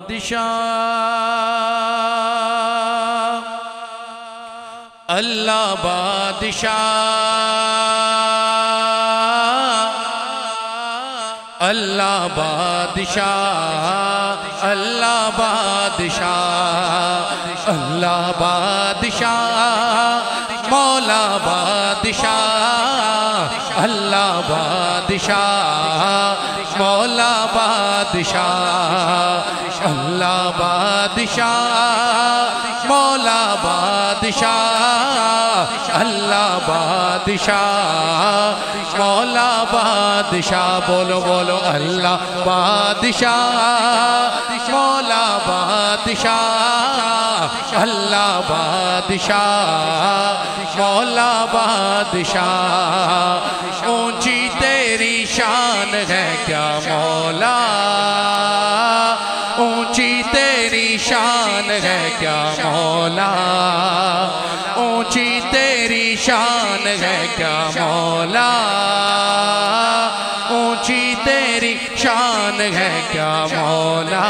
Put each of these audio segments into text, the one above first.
بادشاہ اللہ بادشاہ اللہ بادشاہ اللہ بادشاہ اللہ بادشاہ مولا بادشاہ اللہ بادشاہ مولا بادشاہ اللہ بادشاہ مولا بادشاہ اللہ بادشاہ مولا بادشاہ بولو بولو اللہ بادشاہ مولا بادشاہ اللہ بادشاہ مولا بادشاہ اونچی تیری شان ہے کیا مولا اونچی تیری شان ہے کیا مولا اونچی تیری شان ہے کیا مولا اونچی تیری شان ہے کیا مولا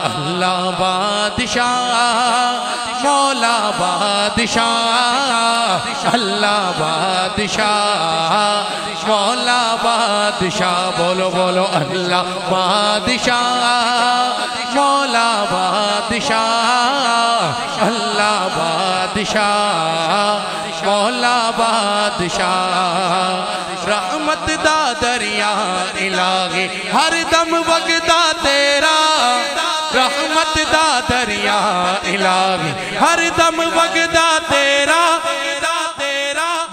اللہ بادشاہ مولا بادشاہ اللہ بادشاہ مولا بادشاہ بولو بولو اللہ بادشاہ مولا بادشاہ اللہ بادشاہ مولا بادشاہ رحمت دا دریا الہی ہر دم وگدا تیرا رحمت دا دریا الہی ہر دم وگدا تیرا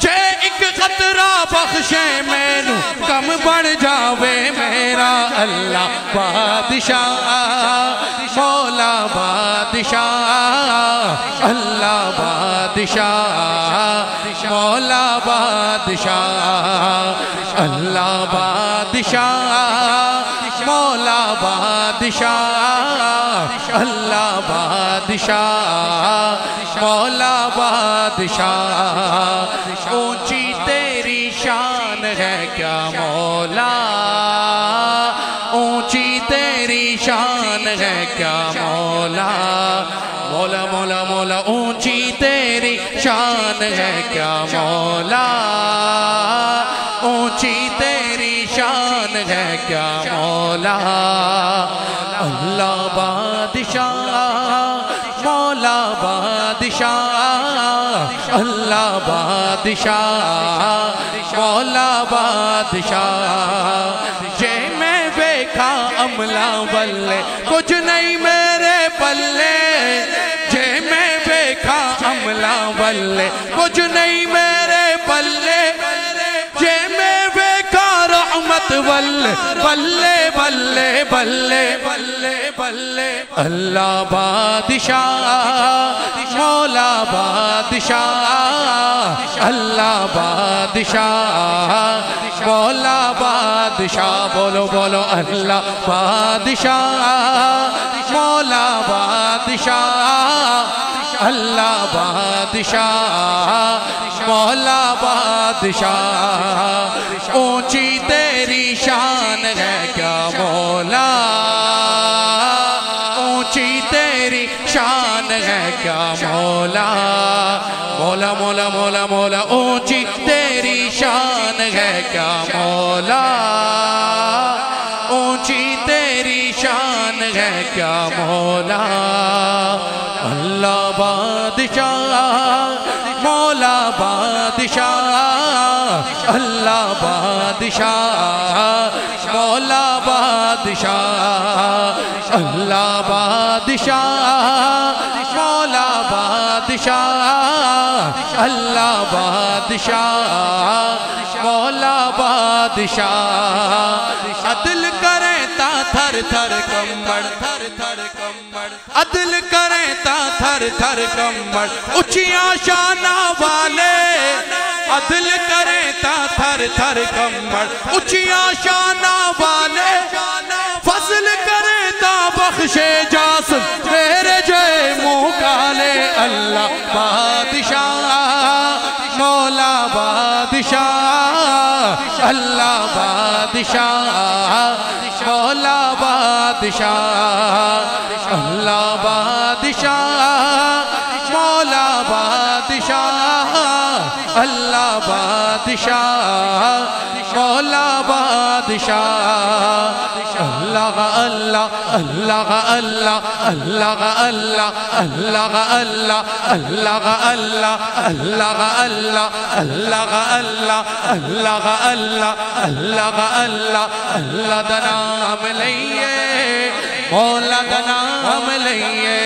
جے ایک خطرہ بخشے مینوں کم بڑھ جاوے میرا اللہ بادشاہ مولا بادشاہ اللہ بادشاہ مولا بادشاہ اللہ بادشاہ مولا بادشاہ اللہ بادشاہ مولا بادشاہ اونچی تیری شان ہے کیا مولا اونچی تیری شان ہے کیا مولا مولا مولا مولا اونچی تیری شان ہے کیا مولا اونچی تیری شان ہے کیا مولا اللہ بادشاہ مولا بادشاہ اللہ بادشاہ مولا بادشاہ جے میں بیکھا عملہ بلے کچھ نہیں میرے پلے جے میں بیکھا عملہ بلے کچھ نہیں میرے پلے جے میں بیکھا رحمت بلے بلے بلے بلے بلے بلے اللہ بادشاہ مولا بادشاہ اللہ بادشاہ مولا بادشاہ بولو بولو اللہ بادشاہ مولا بادشاہ اللہ بادشاہ مولا بادشاہ اونچی تیری شان ہے کیا مولا اونچی تیری شان ہے کیا مولا مولا مولا مولا مولا اونچی تیری شان ہے کیا مولا اونچی تیری شان ہے کیا مولا اللہ بادشاہ مولا بادشاہ اللہ بادشاہ مولا بادشاہ اللہ بادشاہ مولا بادشاہ اللہ بادشاہ مولا بادشاہ عدل کریں تا تھر تھر کمبڑ تھر تھر کمبڑ عدل کریں تا تھر تھر کمبڑ اچھیاں شانہ والے عدل کریں تا تھر تھر کمبڑ اچھیاں شانہ والے فضل کریں تا بخشے جاسم میرے جے منہ کالے اللہ بادشاہ مولا بادشاہ اللہ بادشاہ مولا بادشاہ اللہ بادشاہ مولا بادشاہ اللہ بادشاہ مولا بادشاہ اللہ اللہ اللہ اللہ اللہ اللہ اللہ اللہ اللہ اللہ اللہ اللہ اللہ اللہ اللہ اللہ اللہ اللہ اللہ دا نام لئیے مولا دا نام لئیے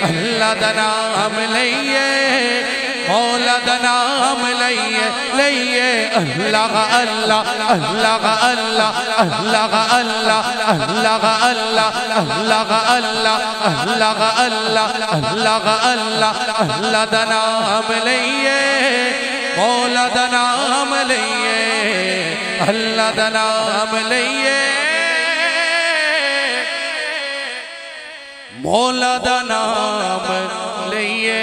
اللہ دا نام لئیے مولا دا نام لئیے لئیے اللہ اللہ اللہ اللہ اللہ اللہ اللہ اللہ اللہ اللہ اللہ اللہ اللہ اللہ اللہ دا نام لئیے مولا دا نام لئیے اللہ دا نام لئیے مولا دا نام لئیے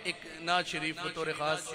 ایک نعت شریف بطور خاص